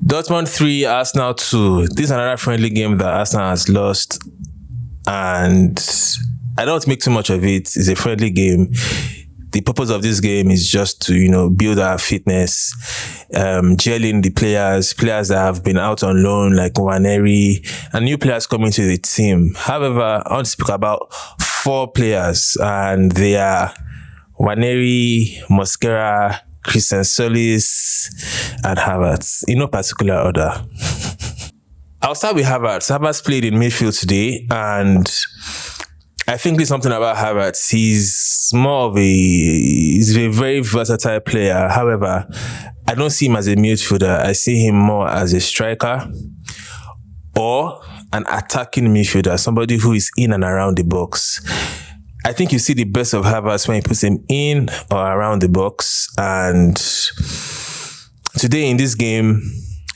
Dortmund 3, Arsenal 2. This is another friendly game that Arsenal has lost, and I don't make too much of it. It's a friendly game. The purpose of this game is just to, build our fitness, gelling the players that have been out on loan like Nwaneri, and new players coming to the team. However, I want to speak about 4 players, and they are Nwaneri, Mosquera, Tzolis, and Havertz, in no particular order. I'll start with Havertz. Havertz played in midfield today, and I think there's something about Havertz. He's a very versatile player. However, I don't see him as a midfielder. I see him more as a striker or an attacking midfielder, somebody who is in and around the box. I think you see the best of Havertz when he puts him in or around the box. And today in this game,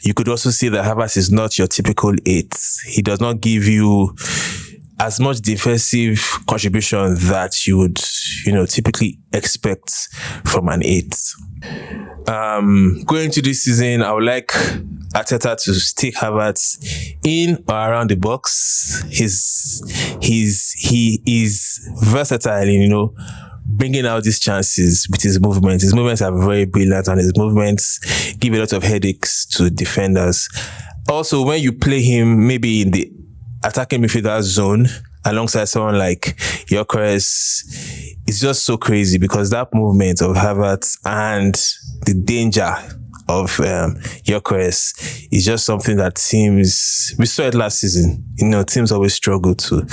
you could also see that Havertz is not your typical 8. He does not give you as much defensive contribution that you would, typically expect from an 8. Going to this season, I would like Arteta to stick Havertz in or around the box. He is versatile in, bringing out these chances with his movements. His movements are very brilliant, and his movements give a lot of headaches to defenders. Also, when you play him maybe in the attacking midfielder zone alongside someone like Gyökeres, it's just so crazy because that movement of Havertz and the danger of Gyökeres is just something that teams, we saw it last season, teams always struggle to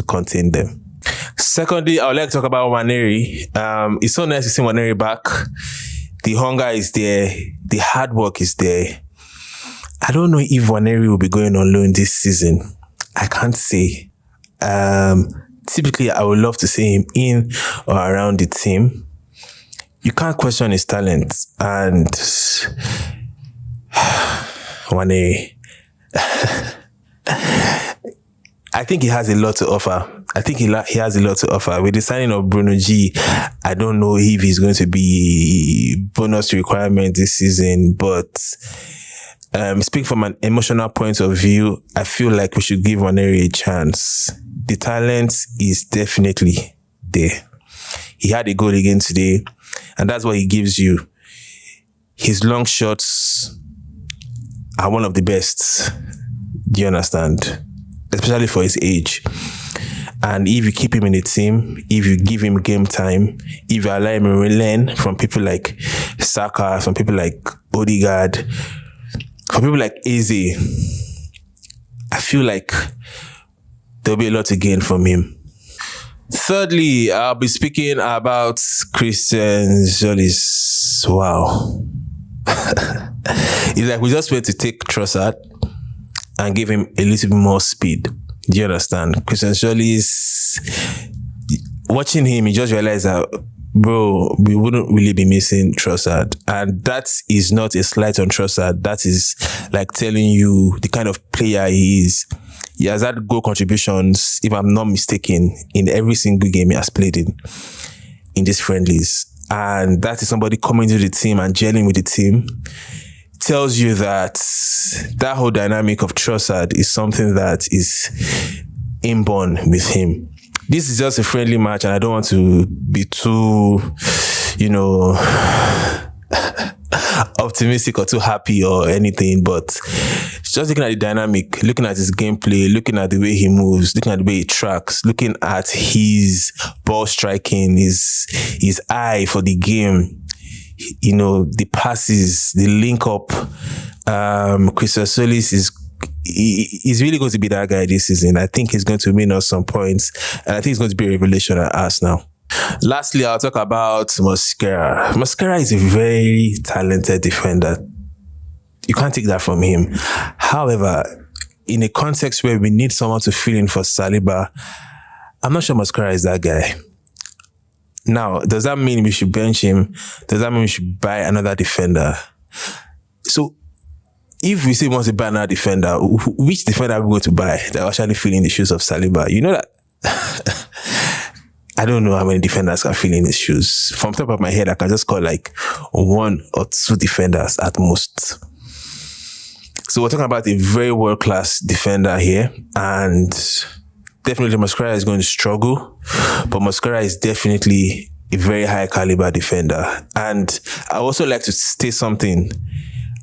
contain them. Secondly, I would like to talk about Nwaneri. It's so nice to see Nwaneri back. The hunger is there. The hard work is there. I don't know if Nwaneri will be going on loan this season. I can't say. Typically, I would love to see him in or around the team. You can't question his talent. And Nwaneri, I think he has a lot to offer. He has a lot to offer. With the signing of Bruno G, I don't know if he's going to be bonus requirement this season, but speak from an emotional point of view, I feel like we should give Nwaneri a chance. The talent is definitely there. He had a goal again today, and that's what he gives you. His long shots are one of the best. Do you understand? Especially for his age. And if you keep him in the team, if you give him game time, if you allow him to learn from people like Saka, from people like Odegaard, from people like Eze, I feel like there'll be a lot to gain from him. Thirdly, I'll be speaking about Tzolis. Wow. It's like we just went to take Trossard and give him a little bit more speed. Do you understand? Tzolis, watching him, you just realize that, bro, we wouldn't really be missing Trossard. And that is not a slight on Trossard. That is like telling you the kind of player he is. He has had goal contributions, if I'm not mistaken, in every single game he has played in these friendlies. And that is somebody coming to the team and gelling with the team. Tells you that whole dynamic of Trossard is something that is inborn with him. This is just a friendly match, and I don't want to be too, optimistic or too happy or anything, but just looking at the dynamic, looking at his gameplay, looking at the way he moves, looking at the way he tracks, looking at his ball striking, his eye for the game, the passes, the link up. Tzolis is really going to be that guy this season. I think he's going to win us some points, and I think he's going to be a revelation at Arsenal. Lastly, I'll talk about Mosquera. Mosquera is a very talented defender. You can't take that from him. However, in a context where we need someone to fill in for Saliba, I'm not sure Mosquera is that guy. Now, does that mean we should bench him? Does that mean we should buy another defender? So, if we say we want to buy another defender, which defender are we going to buy that will actually fill in the shoes of Saliba? You know that? I don't know how many defenders can fill in his shoes. From the top of my head, I can just call like 1 or 2 defenders at most. So we're talking about a very world-class defender here, and definitely Mosquera is going to struggle, but Mosquera is definitely a very high caliber defender. And I also like to state something. The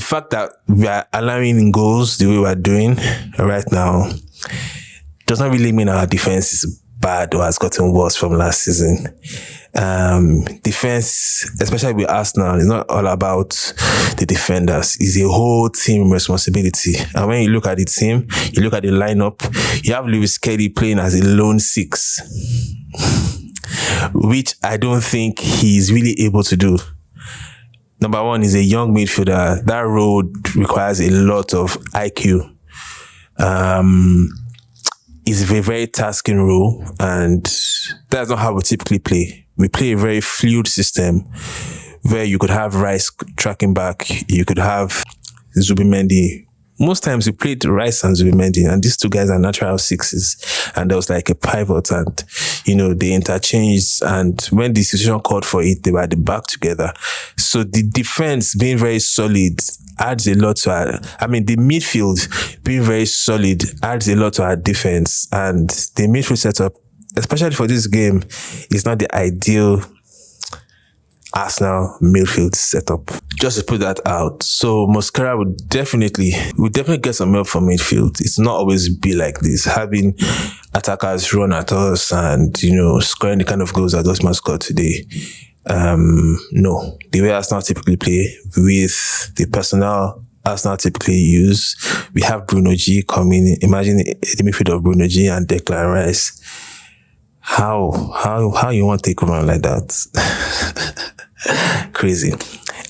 fact that we are allowing in goals the way we are doing right now does not really mean our defense is bad or has gotten worse from last season. Defense, especially with Arsenal, is not all about the defenders. It's a whole team responsibility. And when you look at the team, you look at the lineup, you have Lewis Kelly playing as a lone six, which I don't think he's really able to do. Number one, he's a young midfielder. That role requires a lot of IQ. It's a very tasking role, and that's not how we typically play. We play a very fluid system where you could have Rice tracking back, you could have Zubimendi. Most times we played Rice and Zubimendi, and these two guys are natural sixes, and there was like a pivot, and they interchanged, and when the situation called for it, they were at the back together. So the defense being very solid adds a lot to the midfield being very solid adds a lot to our defense, and the midfield setup, especially for this game, is not the ideal Arsenal midfield setup. Just to put that out. So Mosquera would definitely get some help from midfield. It's not always be like this, having attackers run at us and, scoring the kind of goals that Dortmund scored today. No. The way Arsenal typically play, with the personnel Arsenal typically use, we have Bruno G coming. Imagine the midfield of Bruno G and Declan Rice. How you want to take over like that? Crazy.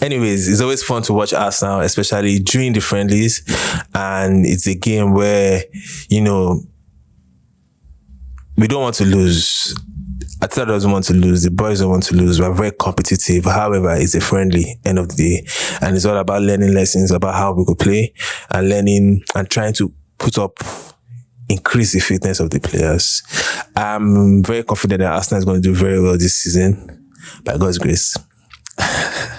Anyways, it's always fun to watch Arsenal, especially during the friendlies, and it's a game where we don't want to lose. Ateta doesn't want to lose. The boys don't want to lose. We're very competitive. However, it's a friendly end of the day, and it's all about learning lessons about how we could play and learning and trying to increase the fitness of the players. I'm very confident that Arsenal is going to do very well this season, by God's grace.